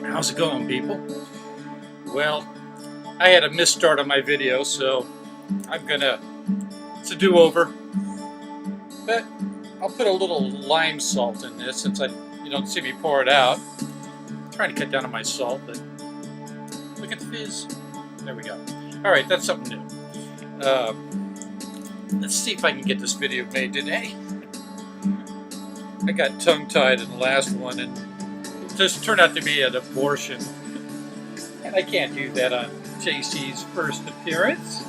How's it going, people? Well, I had a misstart on my video, so it's a do-over. But I'll put a little lime salt in this since you don't see me pour it out. I'm trying to cut down on my salt, but look at the fizz. There we go. All right, that's something new. Let's see if I can get this video made today. I got tongue-tied in the last one and it just turned out to be an abortion. And I can't do that on JC's first appearance.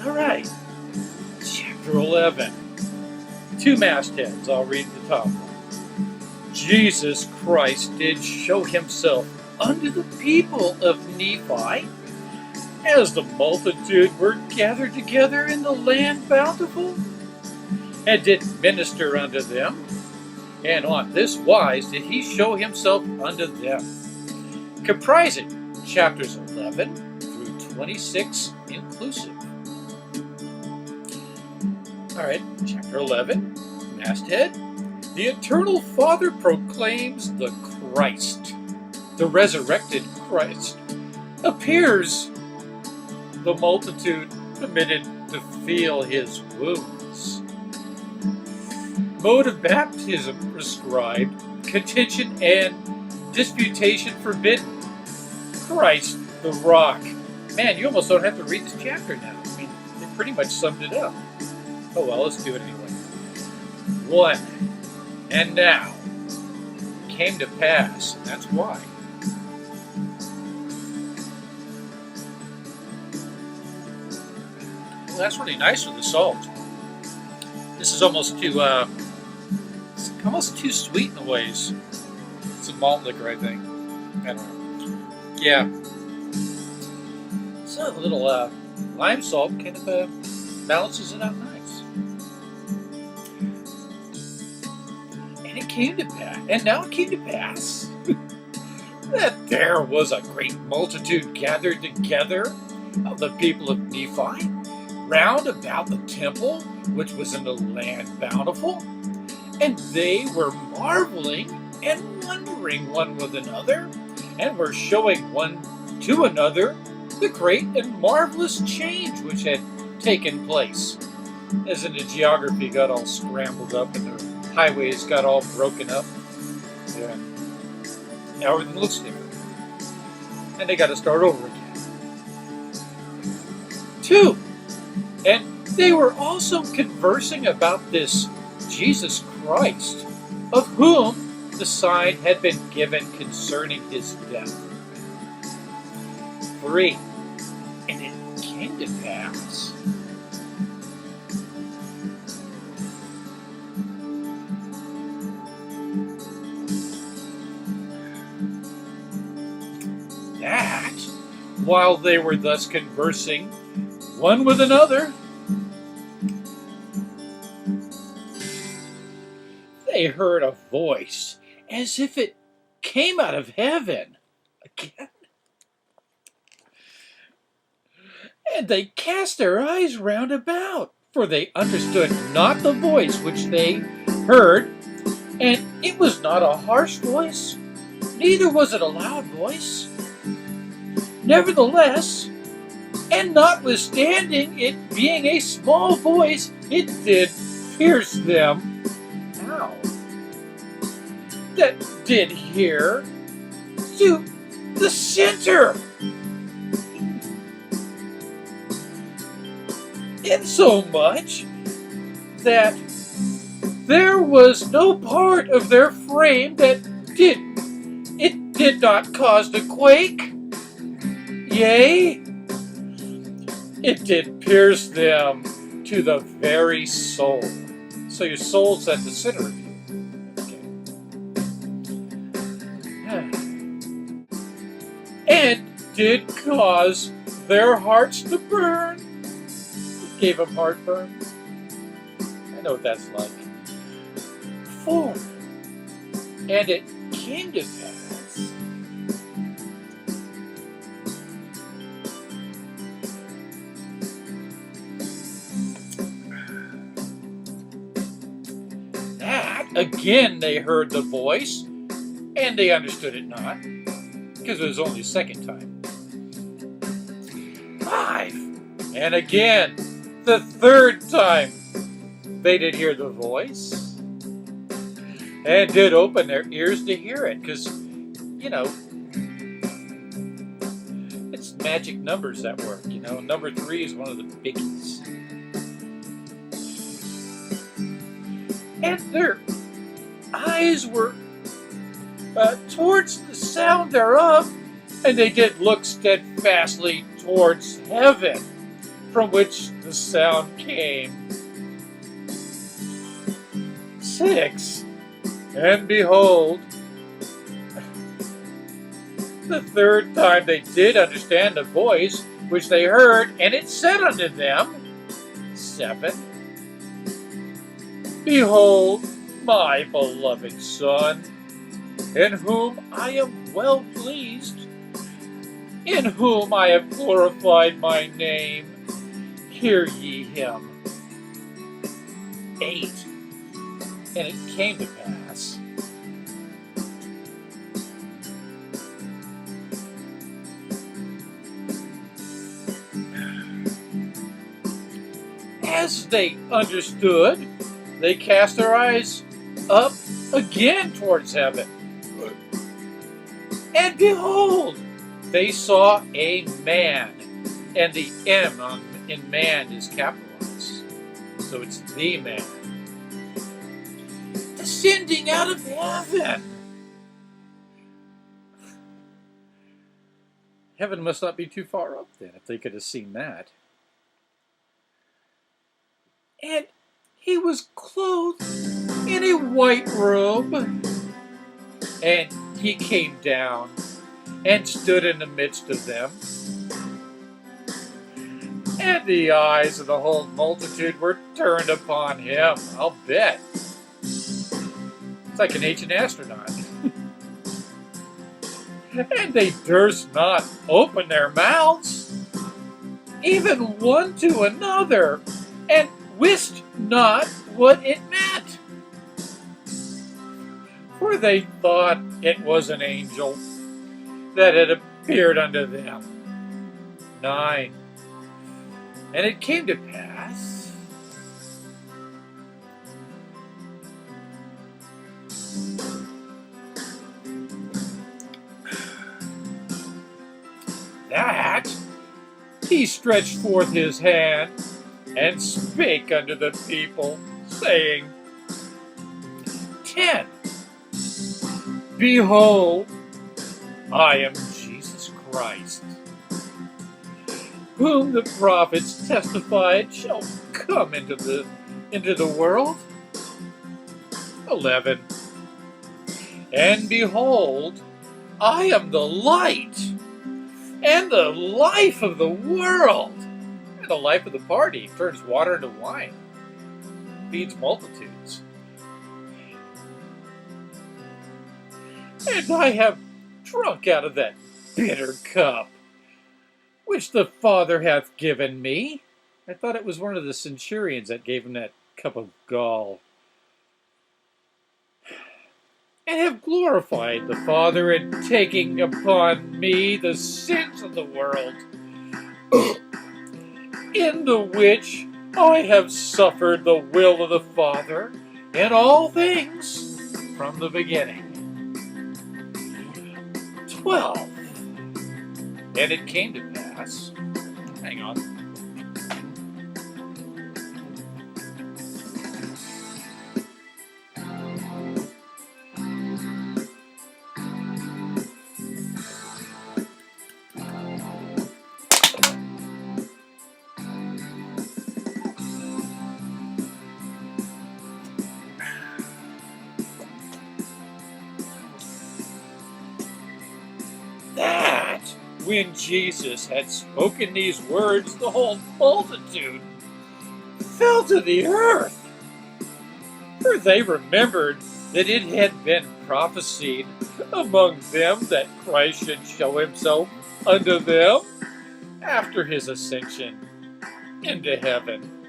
All right, chapter 11. 2 mastheads, I'll read the top one. Jesus Christ did show himself unto the people of Nephi, as the multitude were gathered together in the land bountiful, and did minister unto them, and on this wise did he show himself unto them, comprising chapters 11 through 26 inclusive. All right, chapter 11, masthead. The eternal Father proclaims the Christ, the resurrected Christ, appears. The multitude permitted to feel his wounds. Mode of baptism prescribed, contention and disputation forbidden. Christ the rock. Man, you almost don't have to read this chapter now. I mean, they pretty much summed it up. Oh well, let's do it anyway. 1. And now came to pass. That's why. Well, that's really nice with the salt. This is almost too sweet in a ways. It's a malt liquor, I think. I don't know. Yeah. So a little lime salt kind of balances it out nice. And now it came to pass that there was a great multitude gathered together of the people of Nephi round about the temple which was in the land bountiful, and they were marveling and wondering one with another, and were showing one to another the great and marvelous change which had taken place. As in the geography got all scrambled up and the highways got all broken up. Yeah. Now everything looks different. And they got to start over again. 2. And they were also conversing about this Jesus Christ, of whom the sign had been given concerning his death. 3. And it came to pass that, while they were thus conversing one with another, they heard a voice as if it came out of heaven again. And they cast their eyes round about, for they understood not the voice which they heard, and it was not a harsh voice, neither was it a loud voice. Nevertheless, and notwithstanding it being a small voice, it did pierce them. Ow. That did hear to the center. Insomuch that there was no part of their frame that did not cause to quake. Yea, it did pierce them to the very soul. So your soul's at the center of you. Okay. And did cause their hearts to burn. It gave them heartburn. I know what that's like. 4. And it came to pass that again they heard the voice and they understood it not, because it was only the second time. 5. And again, the third time, they did hear the voice, and did open their ears to hear it, because, it's magic numbers that work, Number 3 is one of the biggies. And their eyes were towards the sound thereof, and they did look steadfastly towards heaven, from which the sound came. 6. And behold, the third time they did understand the voice which they heard, and it said unto them, 7. Behold, my beloved Son, in whom I am well pleased, in whom I have glorified my name. Hear ye him. 8. And it came to pass, as they understood, they cast their eyes up again towards heaven. And behold, they saw a man. And the M in man is capitalized. So it's the man. Descending out of heaven. Heaven must not be too far up then, if they could have seen that. And he was clothed in a white robe, and he came down and stood in the midst of them. And the eyes of the whole multitude were turned upon him. I'll bet. It's like an ancient astronaut. And they durst not open their mouths, even one to another, and wist not what it meant. For they thought it was an angel that had appeared unto them. 9. And it came to pass that he stretched forth his hand and spake unto the people, saying, 10. Behold, I am Jesus Christ, whom the prophets testified shall come into the world. 11. And behold, I am the light and the life of the world. And the life of the party turns water into wine, feeds multitudes. And I have drunk out of that bitter cup which the Father hath given me. I thought it was one of the centurions that gave him that cup of gall. And have glorified the Father in taking upon me the sins of the world, in the which I have suffered the will of the Father in all things from the beginning. 12. And it came to pass, hang on, that when Jesus had spoken these words, the whole multitude fell to the earth. For they remembered that it had been prophesied among them that Christ should show himself unto them after his ascension into heaven.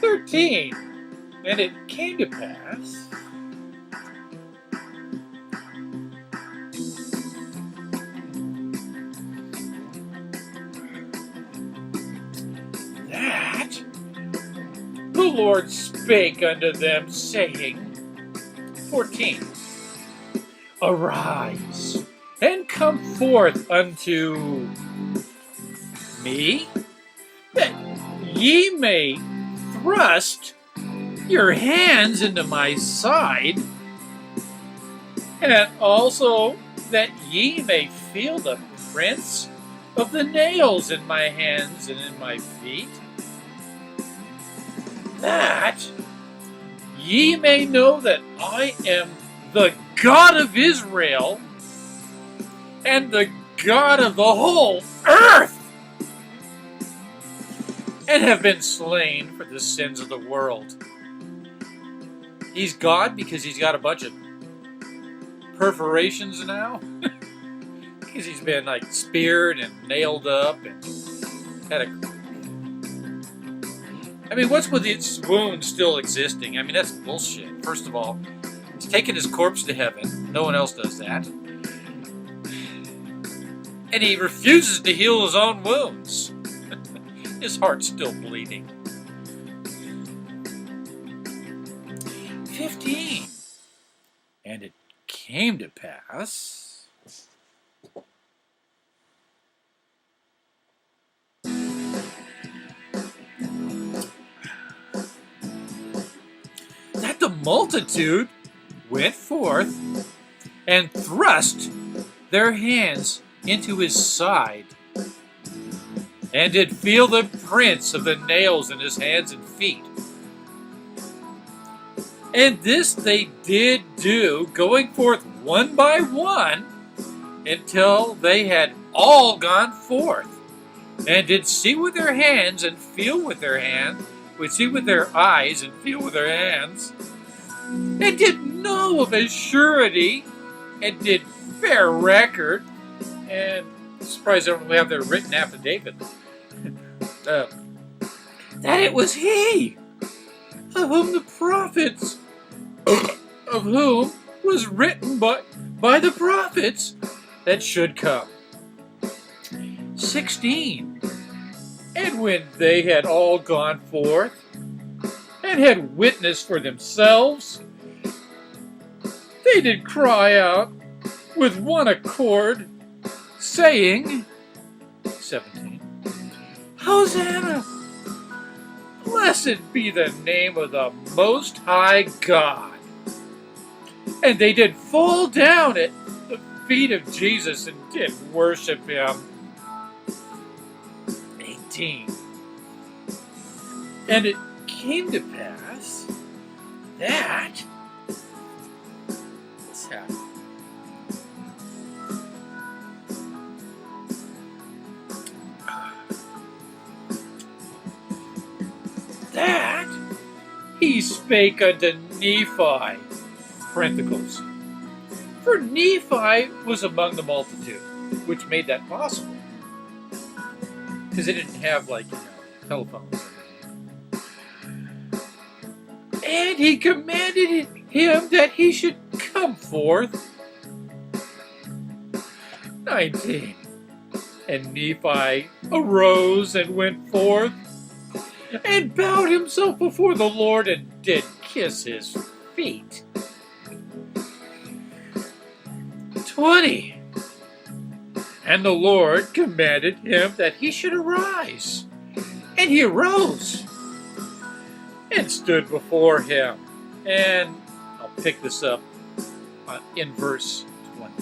13. And it came to pass Lord spake unto them, saying, 14, Arise, and come forth unto me, that ye may thrust your hands into my side, and also that ye may feel the prints of the nails in my hands and in my feet, that ye may know that I am the God of Israel and the God of the whole earth, and have been slain for the sins of the world. He's God because he's got a bunch of perforations now. Because he's been like speared and nailed up and had a... I mean, what's with his wounds still existing? I mean, that's bullshit. First of all, he's taken his corpse to heaven. No one else does that. And he refuses to heal his own wounds. His heart's still bleeding. 15. And it came to pass that the multitude went forth and thrust their hands into his side, and did feel the prints of the nails in his hands and feet. And this they did do, going forth one by one, until they had all gone forth, and did see with their hands and feel with their hands, would see with their eyes and feel with their hands, and did know of a surety, and did bear record, and I'm surprised they don't really have their written affidavit, that it was he of whom the prophets, of whom was written by the prophets that should come. 16. And when they had all gone forth, and had witnessed for themselves, they did cry out with one accord, saying, 17, Hosanna! Blessed be the name of the Most High God. And they did fall down at the feet of Jesus and did worship him. 18. And it came to pass that, what's that? That he spake unto Nephi, parentheticals. For Nephi was among the multitude, which made that possible. Because they didn't have, like, telephones. And he commanded him that he should come forth. 19. And Nephi arose and went forth, and bowed himself before the Lord, and did kiss his feet. 20. And the Lord commanded him that he should arise. And he arose and stood before him. And I'll pick this up in verse 21.